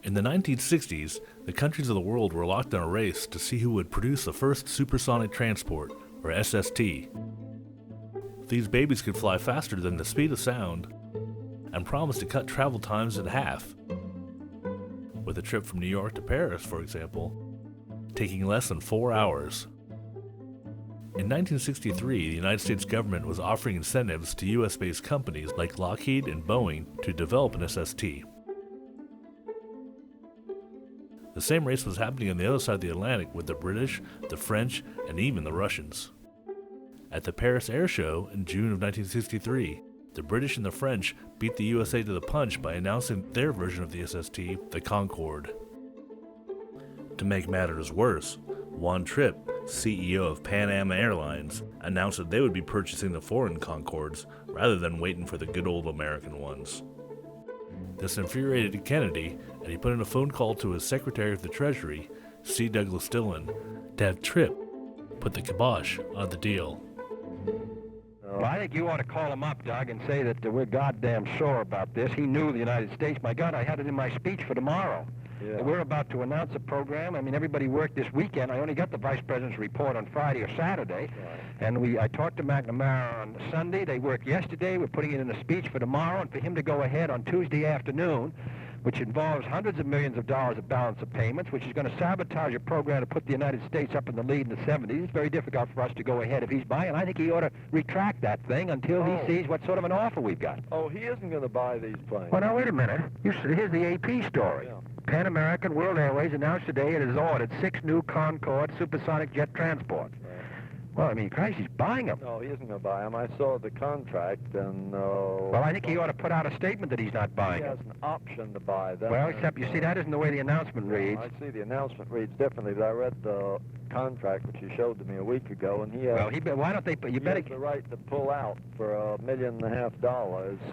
In the 1960s, the countries of the world were locked in a race to see who would produce the first supersonic transport, or SST. These babies could fly faster than the speed of sound and promised to cut travel times in half, with a trip from New York to Paris, for example, taking less than 4 hours. In 1963, the United States government was offering incentives to US-based companies like Lockheed and Boeing to develop an SST. The same race was happening on the other side of the Atlantic with the British, the French, and even the Russians. At the Paris Air Show in June of 1963, the British and the French beat the USA to the punch by announcing their version of the SST, the Concorde. To make matters worse, Juan Trippe, CEO of Pan-Am Airlines, announced that they would be purchasing the foreign Concordes rather than waiting for the good old American ones. This infuriated Kennedy, and he put in a phone call to his Secretary of the Treasury, C. Douglas Dillon, to have Trippe put the kibosh on the deal. Well, I think you ought to call him up, Doug, and say that we're goddamn sure about this. He knew the United States. My God, I had it in my speech for tomorrow. Yeah. We're about to announce a program. I mean, everybody worked this weekend. I only got the Vice President's report on Friday or Saturday. Right. And I talked to McNamara on Sunday. They worked yesterday. We're putting it in a speech for tomorrow. And for him to go ahead on Tuesday afternoon, which involves hundreds of millions of dollars of balance of payments, which is going to sabotage a program to put the United States up in the lead in the 70s. It's very difficult for us to go ahead if he's buying. And I think he ought to retract that thing until he sees what sort of an offer we've got. Oh, he isn't going to buy these planes. Well, now, wait a minute. Here's the AP story. Yeah. Pan American World Airways announced today it has ordered 6 new Concorde supersonic jet transports. Well, I mean, Christ, he's buying them. No, he isn't going to buy them. I saw the contract, and... well, I think he ought to put out a statement that he's not buying them. He has an option to buy them. Well, except, you see, that isn't the way the announcement reads. I see the announcement reads differently, but I read the contract, which you showed to me a week ago, and he has... Well, why don't they... You better... He has the right to pull out for $1.5 million.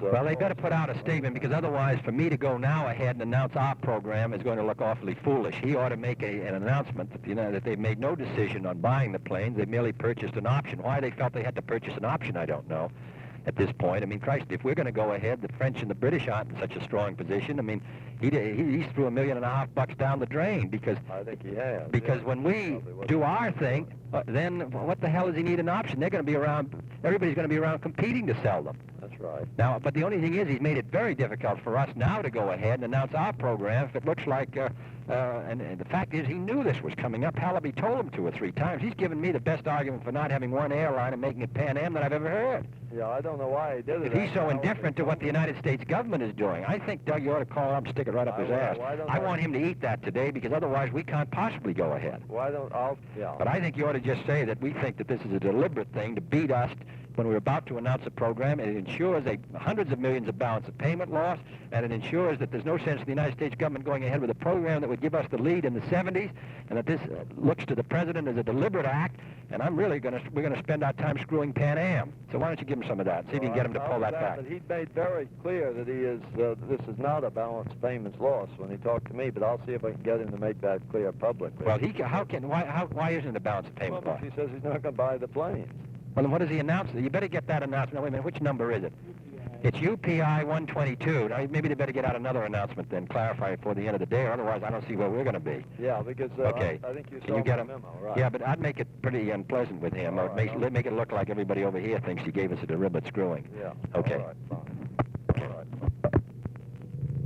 Well, they better put out a statement, because otherwise, for me to go now ahead and announce our program is going to look awfully foolish. He ought to make an announcement that, that they've made no decision on buying the planes. They merely purchased an option. Why they felt they had to purchase an option, I don't know at this point. I mean, Christ, if we're going to go ahead, the French and the British aren't in such a strong position. I mean, he threw $1.5 million down the drain because... I think he has. Because when we do our thing, then what the hell does he need an option? They're going to be around, everybody's going to be around competing to sell them. That's right. Now, but the only thing is he's made it very difficult for us now to go ahead and announce our program if it looks like, and the fact is he knew this was coming up. Hallaby told him 2 or 3 times. He's given me the best argument for not having one airline and making it Pan-Am that I've ever heard. Yeah, I don't know why he did it. If he's so indifferent to what the United States government is doing, I think, Doug, you ought to call him and stick it right up his ass. I want him to eat that today because otherwise we can't possibly go ahead. Why don't yeah. But I think you ought to just say that we think that this is a deliberate thing to beat us when we're about to announce a program. It ensures hundreds of millions of balance of payment loss, and it ensures that there's no sense in the United States government going ahead with a program that would give us the lead in the 70s, and that this looks to the president as a deliberate act, and we're going to spend our time screwing Pan-Am. So why don't you give him some of that, see if you can get him to pull that back. But he made very clear that this is not a balance payments loss when he talked to me, but I'll see if I can get him to make that clear publicly. Well, why isn't it a balance of payment loss? He says he's not going to buy the planes. Well, then what does he announce? You better get that announcement. Now, wait a minute, which number is it? It's UPI 122. Now, maybe they better get out another announcement then, clarify it before the end of the day, or otherwise I don't see where we're going to be. Yeah, because okay. I think you saw the memo, right? Yeah, but I'd make it pretty unpleasant with him. I'd make it look like everybody over here thinks he gave us a deliberate screwing. Yeah. Okay. All right, fine.